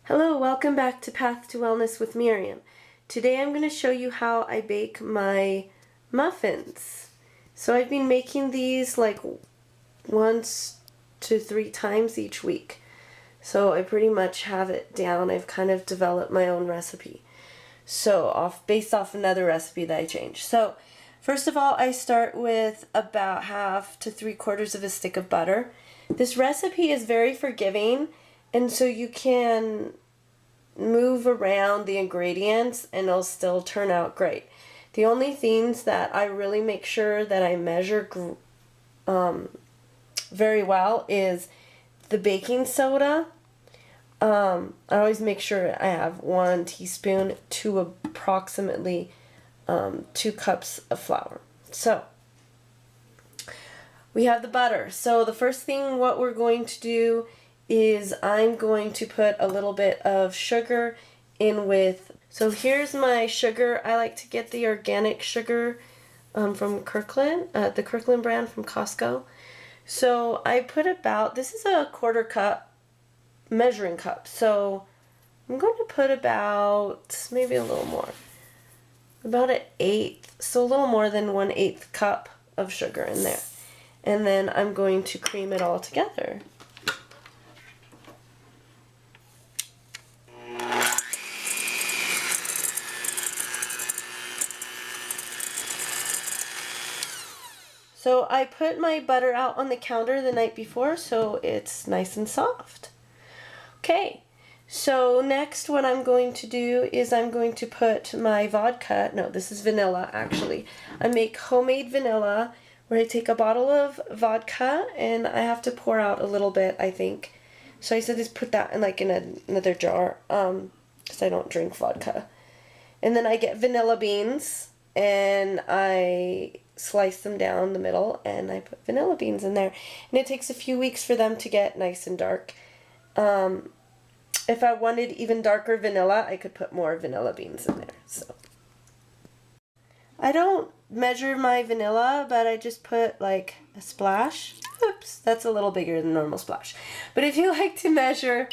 Hello, welcome back to Path to Wellness with Miriam. Today I'm going to show you how I bake my muffins. So I've been making these like once to 3 times each week. So I pretty much have it down. I've kind of developed my own recipe. So based off another recipe that I changed. So first of all, I start with about 1/2 to 3/4 of a stick of butter. This recipe is very forgiving, and so you can move around the ingredients and it'll still turn out great. The only things that I really make sure that I measure very well is the baking soda. I always make sure I have 1 teaspoon to approximately 2 cups of flour. So we have the butter. So the first thing what we're going to do is I'm going to put a little bit of sugar in with, so here's my sugar. I like to get the organic sugar from Kirkland, the Kirkland brand from Costco. So I put about, this is a 1/4 cup measuring cup, so I'm going to put about, maybe a little more, about 1/8, so a little more than 1/8 cup of sugar in there. And then I'm going to cream it all together. So I put my butter out on the counter the night before so it's nice and soft. Okay, so next what I'm going to do is I'm going to put my vodka, no, this is vanilla actually. I make homemade vanilla where I take a bottle of vodka and I have to pour out a little bit, I think. So I said just put that in like in another jar because I don't drink vodka. And then I get vanilla beans and I slice them down the middle and I put vanilla beans in there. And it takes a few weeks for them to get nice and dark. If I wanted even darker vanilla, I could put more vanilla beans in there. So I don't measure my vanilla, but I just put like a splash. Oops, that's a little bigger than normal splash. But if you like to measure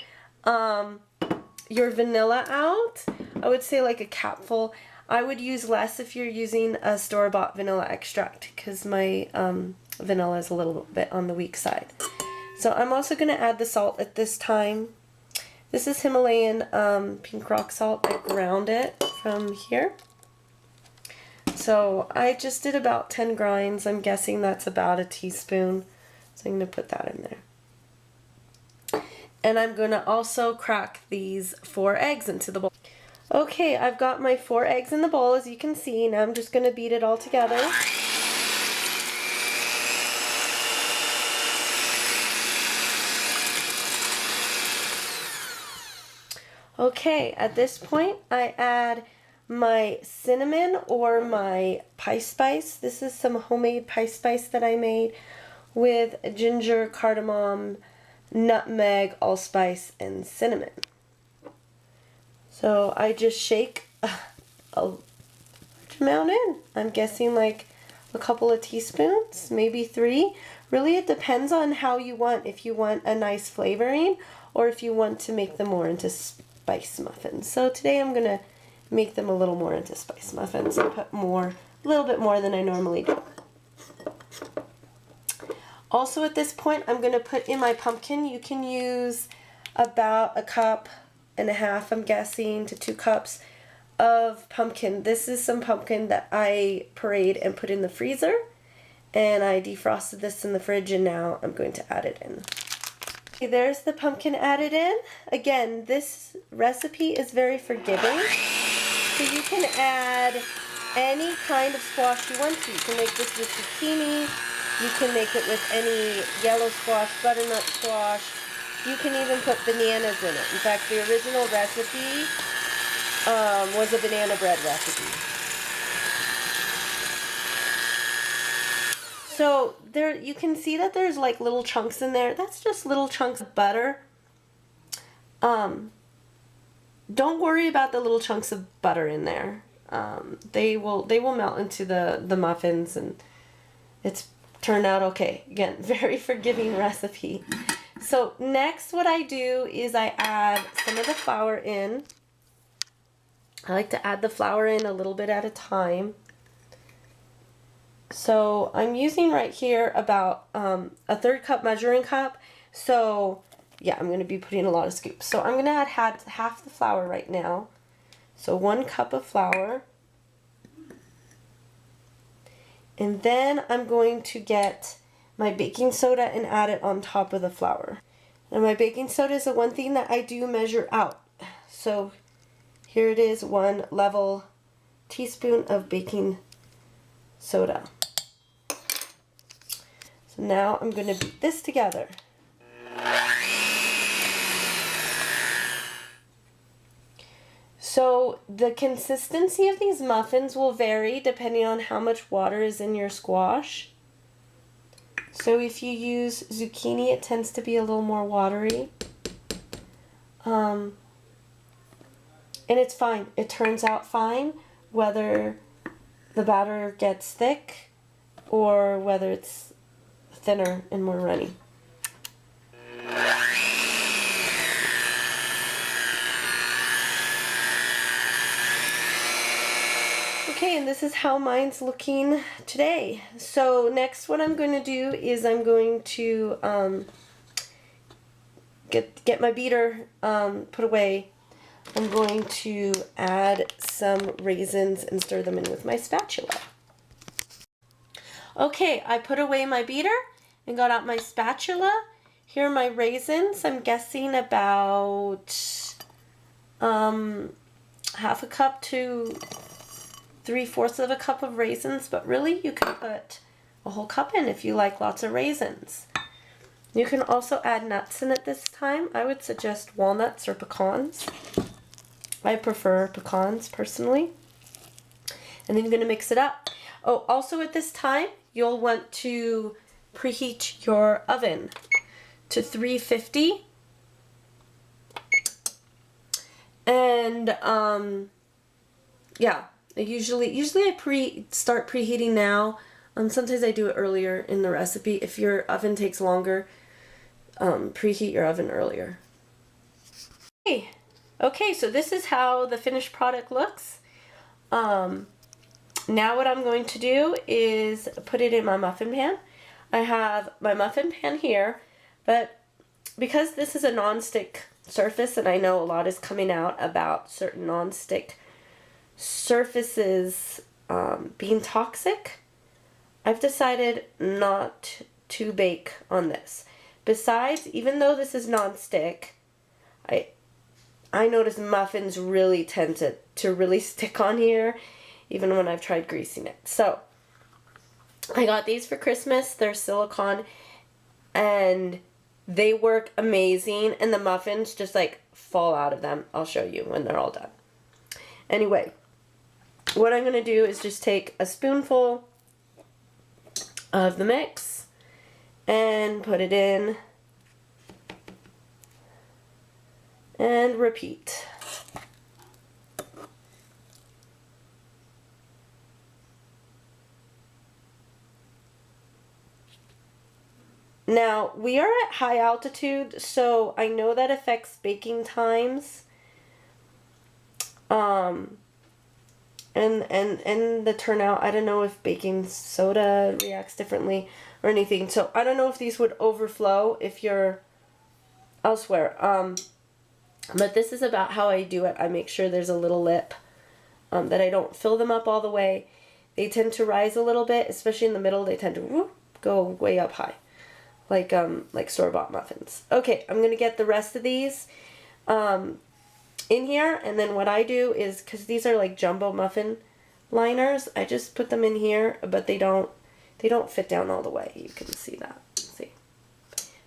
your vanilla out, I would say like a capful. I would use less if you're using a store-bought vanilla extract because my vanilla is a little bit on the weak side. So I'm also going to add the salt at this time. This is Himalayan pink rock salt. I ground it from here. So I just did about 10 grinds. I'm guessing that's about a teaspoon. So I'm going to put that in there. And I'm going to also crack these 4 eggs into the bowl. Okay, I've got my 4 eggs in the bowl, as you can see. Now I'm just going to beat it all together. Okay, at this point I add my cinnamon or my pie spice. This is some homemade pie spice that I made with ginger, cardamom, nutmeg, allspice, and cinnamon. So I just shake a large amount in. I'm guessing like a couple of teaspoons, maybe 3. Really, it depends on how you want, if you want a nice flavoring or if you want to make them more into spice muffins. So today I'm going to make them a little more into spice muffins and put a little bit more than I normally do. Also at this point I'm going to put in my pumpkin. You can use about 1.5 cups, I'm guessing, to 2 cups of pumpkin. This is some pumpkin that I pureed and put in the freezer, and I defrosted this in the fridge, and now I'm going to add it in. Okay, there's the pumpkin added in. Again, this recipe is very forgiving, so you can add any kind of squash you want to. You can make this with zucchini, you can make it with any yellow squash, butternut squash. You can even put bananas in it. In fact, the original recipe was a banana bread recipe. So there, you can see that there's like little chunks in there. That's just little chunks of butter. Don't worry about the little chunks of butter in there. They will melt into the muffins, and it's turned out okay. Again, very forgiving recipe. So next what I do is I add some of the flour in. I like to add the flour in a little bit at a time. So I'm using right here about a 1/3 cup measuring cup. So yeah, I'm going to be putting a lot of scoops. So I'm going to add half the flour right now. So 1 cup of flour. And then I'm going to get my baking soda and add it on top of the flour. And my baking soda is the one thing that I do measure out. So here it is, 1 level teaspoon of baking soda. So now I'm going to beat this together. So the consistency of these muffins will vary depending on how much water is in your squash. So if you use zucchini, it tends to be a little more watery. And it's fine. It turns out fine whether the batter gets thick or whether it's thinner and more runny. Okay, and this is how mine's looking today. So next what I'm going to do is I'm going to get my beater put away. I'm going to add some raisins and stir them in with my spatula. Okay, I put away my beater and got out my spatula. Here are my raisins. I'm guessing about 1/2 cup to 3/4 of a cup of raisins, but really you can put a whole cup in if you like lots of raisins. You can also add nuts in at this time. I would suggest walnuts or pecans. I prefer pecans personally. And then you're going to mix it up. Oh, also at this time, you'll want to preheat your oven to 350. And yeah, usually I start preheating now. Sometimes I do it earlier in the recipe. If your oven takes longer, preheat your oven earlier. Okay, so this is how the finished product looks. Now what I'm going to do is put it in my muffin pan. I have my muffin pan here, but because this is a non-stick surface, and I know a lot is coming out about certain non-stick surfaces being toxic, I've decided not to bake on this. Besides, even though this is non-stick, I notice muffins really tend to really stick on here, even when I've tried greasing it. So, I got these for Christmas. They're silicone, and they work amazing, and the muffins just like fall out of them. I'll show you when they're all done. Anyway, what I'm going to do is just take a spoonful of the mix and put it in and repeat. Now, we are at high altitude, so I know that affects baking times. And the turnout, I don't know if baking soda reacts differently or anything. So I don't know if these would overflow if you're elsewhere. But this is about how I do it. I make sure there's a little lip, that I don't fill them up all the way. They tend to rise a little bit, especially in the middle. They tend to go way up high, like store-bought muffins. Okay, I'm going to get the rest of these in here, and then what I do is, because these are like jumbo muffin liners, I just put them in here, but they don't fit down all the way. You can see that. See,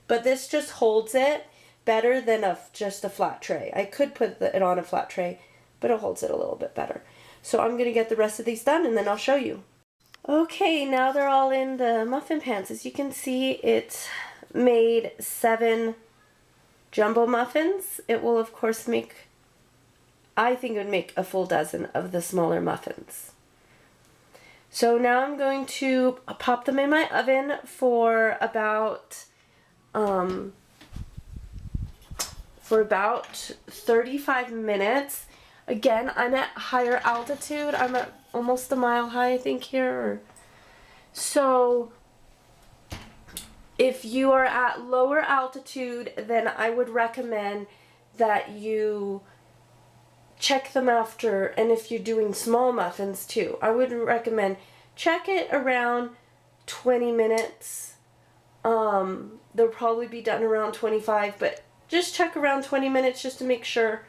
but this just holds it better than just a flat tray. I could put it on a flat tray, but it holds it a little bit better. So I'm going to get the rest of these done, and then I'll show you. Okay, now they're all in the muffin pans. As you can see, it's made 7 jumbo muffins. It will, of course, I think it would make a full dozen of the smaller muffins. So now I'm going to pop them in my oven for about for about 35 minutes. Again, I'm at higher altitude. I'm at almost a mile high, I think, here. So if you are at lower altitude, then I would recommend that you check them after. And if you're doing small muffins too, I would recommend check it around 20 minutes. They'll probably be done around 25, but just check around 20 minutes just to make sure.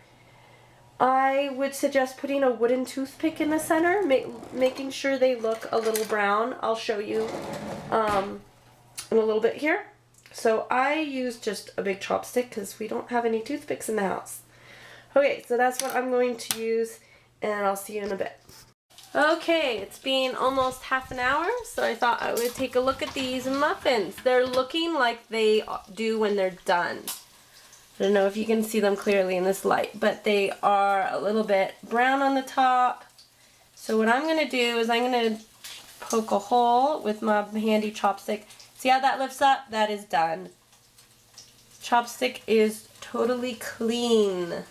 I would suggest putting a wooden toothpick in the center, making sure they look a little brown. I'll show you in a little bit here. So I use just a big chopstick because we don't have any toothpicks in the house. Okay, so that's what I'm going to use, and I'll see you in a bit. Okay, it's been almost half an hour, so I thought I would take a look at these muffins. They're looking like they do when they're done. I don't know if you can see them clearly in this light, but they are a little bit brown on the top. So what I'm going to do is I'm going to poke a hole with my handy chopstick. See how that lifts up? That is done. Chopstick is totally clean.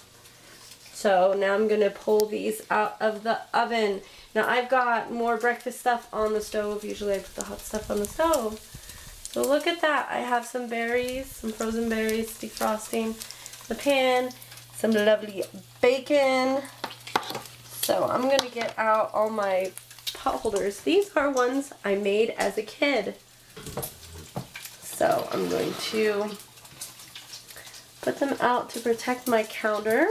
So now I'm going to pull these out of the oven. Now I've got more breakfast stuff on the stove. Usually I put the hot stuff on the stove. So look at that. I have some berries, some frozen berries, defrosting the pan, some lovely bacon. So I'm going to get out all my pot holders. These are ones I made as a kid. So I'm going to put them out to protect my counter.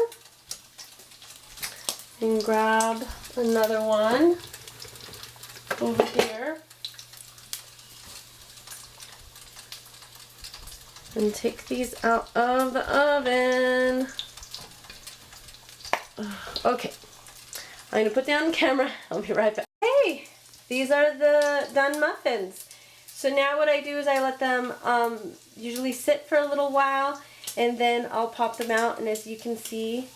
And grab another one over here. And take these out of the oven. Okay, I'm going to put down the camera. I'll be right back. Hey, these are the done muffins. So now what I do is I let them usually sit for a little while, and then I'll pop them out, and as you can see,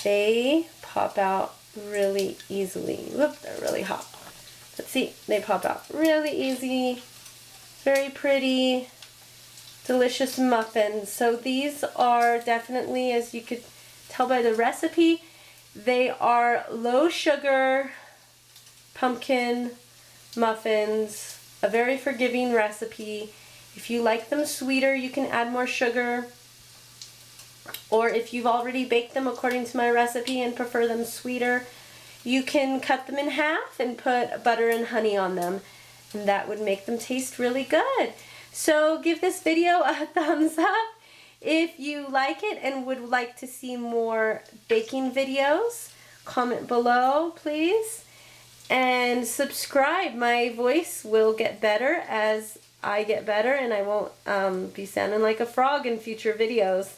they pop out really easily. Whoop, they're really hot. But see, they pop out really easy. Very pretty, delicious muffins. So these are definitely, as you could tell by the recipe, they are low sugar pumpkin muffins. A very forgiving recipe. If you like them sweeter, you can add more sugar. Or if you've already baked them according to my recipe and prefer them sweeter, you can cut them in half and put butter and honey on them. And that would make them taste really good. So give this video a thumbs up if you like it and would like to see more baking videos. Comment below, please. And subscribe. My voice will get better as I get better, and I won't be sounding like a frog in future videos.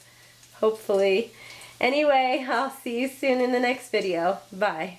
Hopefully. Anyway, I'll see you soon in the next video. Bye.